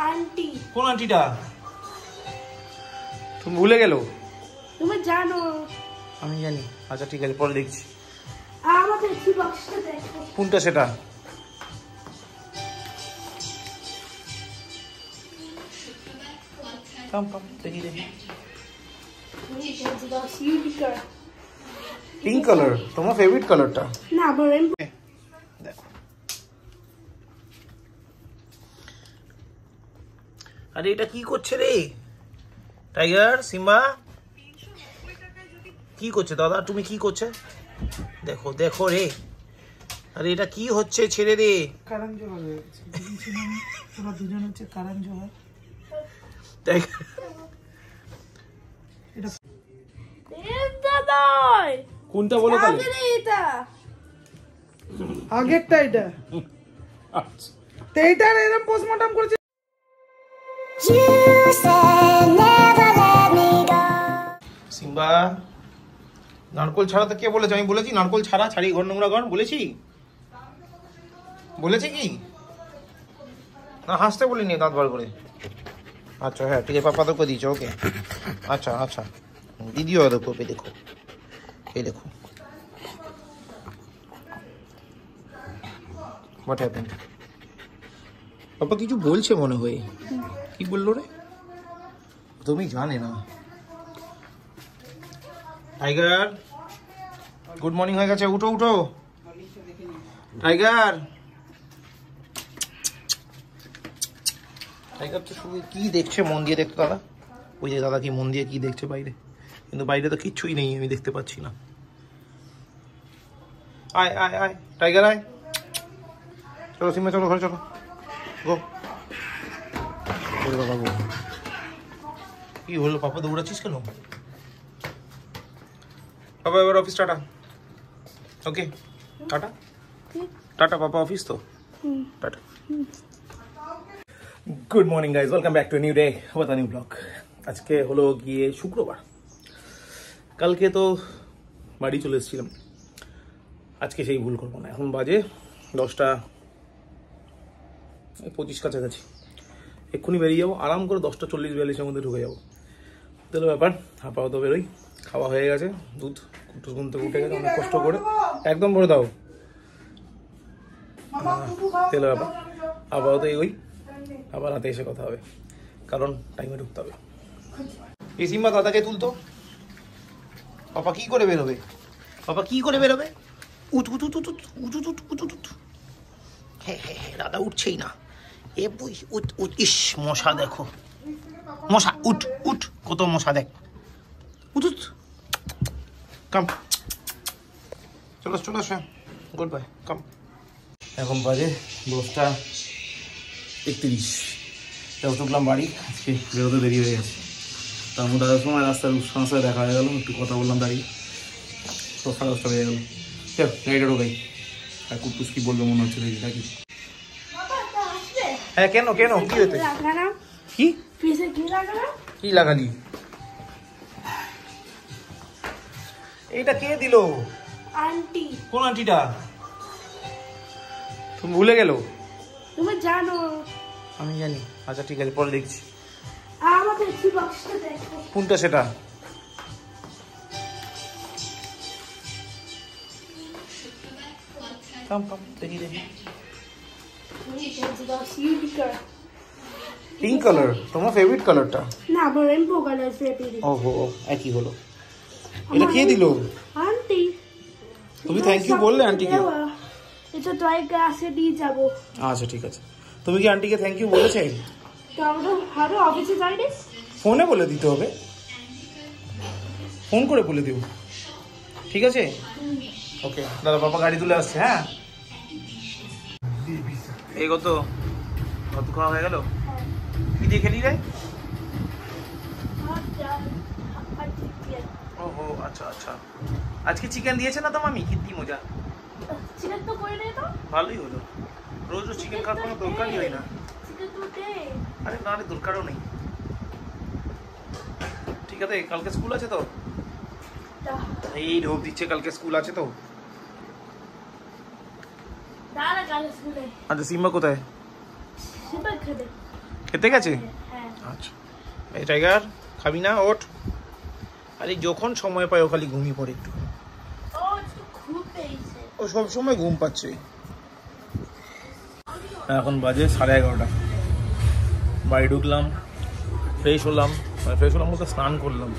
Aunty. কোন আন্টিটা? তুমি ভুলে গেল? তুমি জানো। আমি জানি। আচ্ছা ঠিক আছে, পরে দেখছি। আমাদের কি বক্সটা দেখো। কোনটা সেটা? কাম কাম দেখি দেখি। পিঙ্ক কালার তোমার ফেভারিট কালারটা? না বলেন। দেখো, আরে এটা কি করছে রে? টাইগার, সিম্বা কি করছে? দাদা তুমি কি করছে? দেখো দেখো রে, আরে এটা কি হচ্ছে? ছেড়ে দে। কারণ জোহর হয়ে গেছে, তোরা দুজন হচ্ছে কারণ জোহর। কোনটা বলো তাহলে? আগেরটা এটা। আচ্ছা তো এইটার এরকম পোস্টমর্টম করেছে। সিম্বা, নারকোল ছাড়া তো কে বলেছে? আমি বলেছি নারকোল ছাড়া ছাড়ি ঘর নোংরা ঘর? বলেছি? বলেছি কি না? হাসতে বলিনি, দাঁত বার করে। আচ্ছা হ্যাঁ ঠিক আছে, পাপা তোকে দিয়েছে। ওকে আচ্ছা আচ্ছা, দিদিও দেখো, দেখো এই দেখো হোয়াট হ্যাপেন্ড। পাপা কিছু বলছে মনে হয়। কি বললো রে? তুমি জানে না। টাইগার গুড মর্নিং হয়ে গেছে, উঠো উঠো। টাইগার, টাইগার তো শুধু কি দেখছে? মন দিয়ে দেখতো দাদা। ওই যে দাদা কি মন দিয়ে কি দেখছে বাইরে, কিন্তু বাইরে তো কিচ্ছুই নেই, আমি দেখতে পাচ্ছি না। আয় আয় আয় টাইগার আয়, চলো সিম্বা চলো ঘরে চলো, গো। বাবা গো, কি হলো? পাপা দৌড়াচ্ছিস কেন? পাপা এবার অফিস টাটা। ওকে টাটা টাটা, পাপা অফিস তো টাটা। Good morning guys, welcome back to new day with a new blog. আজকে হলো গিয়ে শুক্রবার। কালকে তো বাড়ি চলে এসেছিলাম, আজকে সেই ভুল করবো না। এখন বাজে 10:25 কাছাকাছি। এক্ষুনি বেরিয়ে যাবো, আরাম করে 10:40-42-এর মধ্যে ঢুকে যাবো। তাহলে ব্যাপার আপাতত বেরোই। খাওয়া হয়ে গেছে, দুধ ঘুম থেকে উঠে গেছে অনেক কষ্ট করে, একদম ভরে দাও। তেলে ব্যাপার আপাতত ওই, আবার রাতে এসে কথা হবে, কারণ টাইমে ঢুকতে হবে। এই সিম্বা দাদাকে তুলতো। পাপা কি করে বেরোবে? পাপা কি করে বেরোবে? উঠ উঠ উঠ উঠ উঠ উঠ উঠ উঠ উঠ। হ্যাঁ হ্যাঁ হ্যাঁ, দাদা উঠছেই না। এ বই উঠ উঠ। ইস মশা দেখো, মশা। উঠ উঠ, কত মশা দেখ। উঠ উঠ, কাম চলো চলো আসো, গুড বাই, কাম। এখন বাজে 10:31। ঢুকলাম বাড়ি, আজকে বেরোতে দেরি হয়ে গেছে। তার মধ্যে সময় রাস্তার সাথে দেখা হয়ে গেল, একটু কথা বললাম দাঁড়িয়ে, তো 10:30 বেজে গেল। চল গাড়িটা ঢোকাই, আর কুটুস কি বলবে মনে হচ্ছে দেখি নাকি। হ্যাঁ কেন কেন, কি হয়েছে? কি কি লাগালি? এইটা কে দিল? আন্টি। কোন আন্টিটা? তুমি ভুলে গেল? তুমি জানো। আমি জানি। আচ্ছা ঠিক আছে, পরে দেখছি। আমাদের কি বক্সটা দেখো। কোনটা সেটা? কাম কাম দেখি দেখি। পিঙ্ক কালার তোমার ফেভারিট কালারটা? না রেইনবো কালার ফেভারিট। ওহো একই হলো। এটা কে দিল? আন্টি। তুমি থ্যাংক ইউ বললে আন্টিকে? এটা টয় ক্লাসে দিয়ে যাব। আচ্ছা ঠিক আছে। তুমি কি আন্টিকে থ্যাংক ইউ বলেছে? তো আমরা আরো অফিসে যাই রে। ফোনে বলে দিতে হবে, ফোন করে বলে দিও, ঠিক আছে? ওকে দাদা, বাবা গাড়ি তুলে আসছে। হ্যাঁ এই কত কত খাওয়া হয়ে গেল? কি দিয়ে খেলি রে? ওহো আচ্ছা আচ্ছা, আজকে চিকেন দিয়েছে না তো মামি? কি মজা। চিকেন তো করে দে তো। ভালোই হলো, রোজ রোজ চিকেন খাওয়ার কোনো দরকারই হয় না। চিকেন তো দে। আরে না রে, দরকারও নেই। ঠিক আছে, কালকে স্কুল আছে তো? এই ঢোক দিচ্ছে, কালকে স্কুল আছে তো? দাঁড়া কাল স্কুলে। আচ্ছা সিম্বা কোথায়? সিম্বা খেলে। খেতে গেছে? হ্যাঁ। আচ্ছা এই টাইগার খাবি না? ওঠ। আরে যখন সময় পায় ও খালি ঘুমিয়ে পড়ে একটু। ও খুব পেয়েছে। ও সব সময় ঘুম পাচ্ছে। এখন বাজে 11:30। বাড়ি ঢুকলাম, ফ্রেশ হলাম, বলতে স্নান করলাম।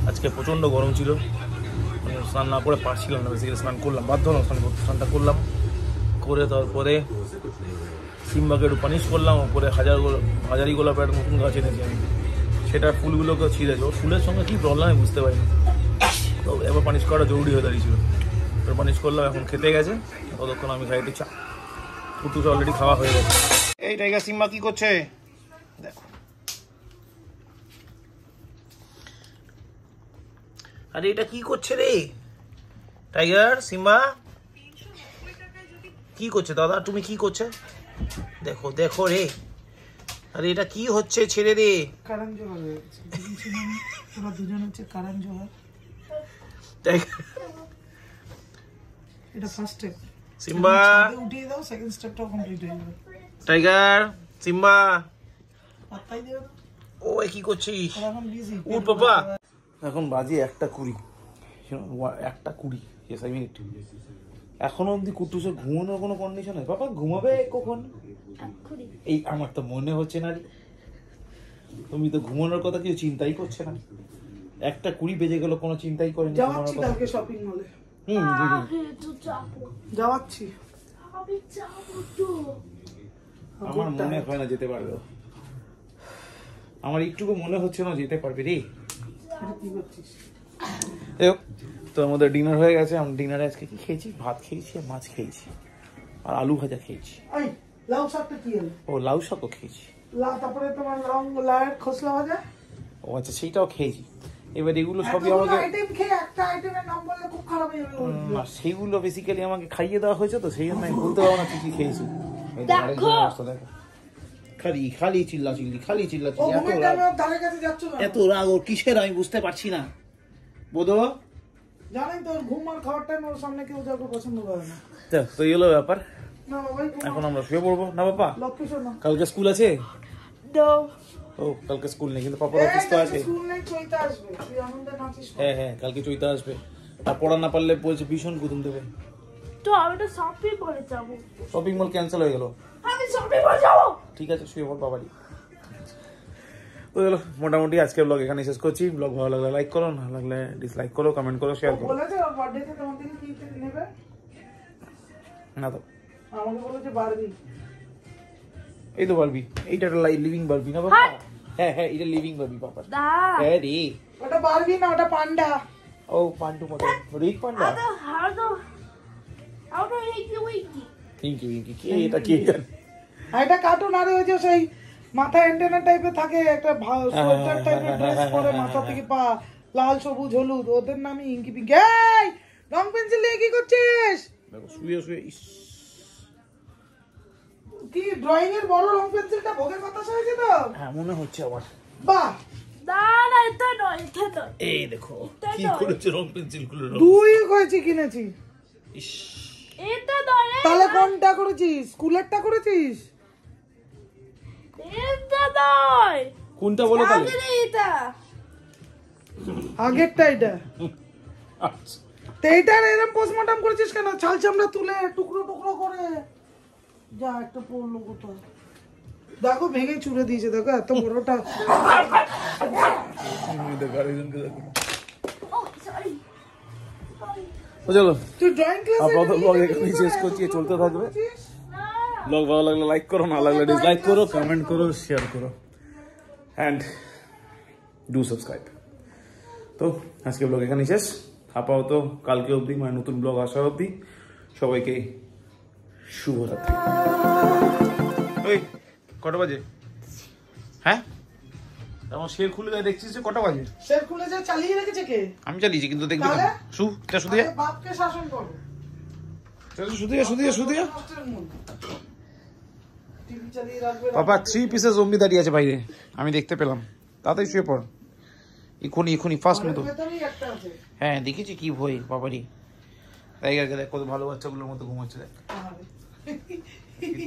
আজকে প্রচণ্ড গরম ছিল, মানে স্নান না করে পারছিলাম না, বেসিক্যালি স্নান করলাম, বাধ্য হলাম স্নান করতে। স্নানটা করলাম, করে তারপরে সিম্বাকে একটু পানিশ করলাম। ওপরে হাজারি গোলাপের একটা নতুন গাছ এনেছি আমি, সেটার ফুলগুলোকে ছিঁড়েছে। ওর ফুলের সঙ্গে কী প্রবলেম আমি বুঝতে পারিনি, তো এবার পানিশ করাটা জরুরি হয়ে দাঁড়িয়েছিল। এবার পানিশ করলাম, এখন খেতে গেছে, ততক্ষণ আমি খাইতে চা। কুটুস অলরেডি খাওয়া হয়ে গেছে। এই টাইগার সিম্বা কি করছে দেখো। আরে এটা কি করছে রে টাইগার? সিম্বা কি করছে দাদা? তুমি কি করছে? দেখো দেখো রে, আরে এটা কি হচ্ছে? ছেড়ে দে। কারণ জোগাড় হয়ে গেছে, ওরা দুজন হচ্ছে কারণ জোগাড়। এটা ফার্স্ট স্টেপ। সিম্বা উঠিয়ে দাও, সেকেন্ড স্টেপটাও কমপ্লিট হয়ে যাবে। টাইগার সিম্বা পাত্তাই দিও না। ও কি করছিস? এখন বিজি। উঠ বাবা। এখন বাজে 1:20। 1:20, yes I mean it. এখনো অব্দি কুটুসের ঘুমানোর কোনো কন্ডিশন নেই। বাবা ঘুমাবে কখন? এই আমার তো মনে হচ্ছে না। তুমি তো ঘুমানোর কথা কিছু চিন্তাই করছে না। 1:20 বেজে গেল, কোনো চিন্তাই করেনি ঘুমানোর কথা। কালকে শপিং মলে যাওয়াচ্ছি। আমার মনে হয় না যেতে পারবে। আমার একটুকু মনে হচ্ছে না যেতে পারবে রে। কি করছিস? তো আমাদের ডিনার হয়ে গেছে। আমরা ডিনারে আজকে কি খেয়েছি? ভাত খেয়েছি, মাছ খেয়েছি, আর আলু ভাজা খেয়েছি। লাউ শাকটা কি হলো? ও লাউ শাকও খেয়েছি। তারপরে তোমার লাউয়ের খোসলা ভাজা। ও আচ্ছা, সেইটাও খেয়েছি। এবার এগুলো সবই আমাকে আইটেম খেয়ে একটা আইটেমের নাম বললে খুব খারাপ হয়ে যাবে। সেইগুলো বেসিক্যালি আমাকে খাইয়ে দেওয়া হয়েছে, তো সেই জন্য আমি বলতে পারবো না কি খেয়েছি। দেখো খালি খালি চিল্লাচিল্লি, খালি চিল্লাচিল্লি, এত রাগ ওর কিসের আমি বুঝতে পারছি না। বোধ জানেন তো ঘুম আর খাওয়ার টাইম ওর সামনে কেউ যাকে পছন্দ করে না। তো এই হলো ব্যাপার। না বাবাই, এখন আমরা শুয়ে পড়বো না বাবা? লক্ষ্মী শোনো, কালকে স্কুল আছে? No. ও কালকে স্কুল নেই, কিন্তু পাপার অফিস তো আছে। স্কুল নেই, চৈতা আসবে, তুই আনন্দে নাচিস। হ্যাঁ কালকে চৈতা আসবে। আর পড়া না পারলে বলছে ভীষণ কুতুম দেবে। তো আমি তো শপিং মলে যাবো। শপিং মল ক্যান্সেল হয়ে গেল। আমি শপিং মলে যাবো। ঠিক আছে, শুয়ে পড় বাবারি। তো চলো, মোটামুটি আজকে ব্লগ এখানে শেষ করছি। ব্লগ ভালো লাগলে লাইক করো, না লাগলে ডিসলাইক করো, কমেন্ট করো, শেয়ার করো। বলেছে ওর বার্থডেতে তোমার থেকে কি নেবে? না তো আমাকে বলেছে বারবি। এই তো বারবি, এইটা লিভিং বারবি না বাবা? হ্যাঁ এটা লিভিং বারবি বাবা। হ্যাঁ রে, ওটা বারবি না, ওটা পান্ডা। ও পান্ডু মতো রিক পান্ডা। How do I do it? কি এটা কি জানে? এটা কার্টুন আর ওই যে সেই মাথা অ্যান্টেনা টাইপের থাকে, একটা সোয়েটার টাইপের ড্রেস পরে মাথা থেকে পা লাল সবুজ হলুদ, ওদের নামই ইঙ্কি পিঙ্কি। এই রং পেন্সিল নিয়ে কি করছিস? দেখো শুয়ে কি ড্রয়িং এর বড় রং পেন্সিলটা ভোগের কথা হয়েছে তো? হ্যাঁ মনে হচ্ছে আমার। বাহ, না এটা নয়, এটা নয়। এই দেখো কি করেছে রং পেন্সিল গুলো। দুই করেছি, কিনেছি। এটা নয়। তাহলে কোনটা করেছিস? স্কুলেরটা করেছিস? এটা নয়। কোনটা বলো তাহলে? এটা আগেরটা এটা। আচ্ছা তো এইটার এরকম পোস্টমর্টম করেছিস কেন? ছাল চামড়া তুলে টুকরো টুকরো করে যা একটা পড়লো কোথায়। দেখো ভেঙে চুড়ে দিয়েছে, দেখো এত বড়টা। চলো তুই ড্রয়িং ক্লাসে আপাতত ব্লগ এখানেই শেষ করছি, চলতে থাকবে। ব্লগ ভালো লাগলে লাইক করো, না লাগলে ডিসলাইক করো, কমেন্ট করো, শেয়ার করো, অ্যান্ড ডু সাবস্ক্রাইব। তো আজকে ব্লগ এখানেই শেষ। আপাতত কালকে অবধি, মানে নতুন ব্লগ আসা অবধি সবাইকে শুভরাত্রি। ওই কটা বাজে? হ্যাঁ আমার শের খুলে যায় দেখছিস যে কটা বাজে? শের খুলে যা চালিয়ে রেখেছে কে? আমি চালিয়েছি, কিন্তু দেখবি তাহলে? শুধু যা বাপকে শাসন করো। শুধু যা। টিভি চালিয়ে রাখবে। পাপা 3 পিসেস জম্বি দাঁড়িয়ে আছে বাইরে, আমি দেখতে পেলাম। তাড়াতাড়ি শুয়ে পড়, এখনই ফার্স্ট মতো। ভেতরেই একটা আছে। হ্যাঁ দেখেছি, কি ভয় বাবারি। টাইগারকে দেখ কত ভালো বাচ্চাগুলোর মতো ঘুমাচ্ছে, দেখ আরে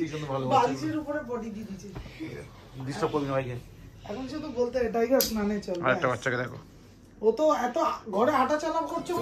কি সুন্দর ভালো বাচ্চা। বালিশের উপরে বডি দিয়ে দিয়েছে। ডিস্টার্ব করবি না ভাইকে। এখন শুধু বলতে টাইগার স্নানে চল। আর একটা বাচ্চাকে দেখো, ও তো এত ঘরে হাঁটা চালা করছে।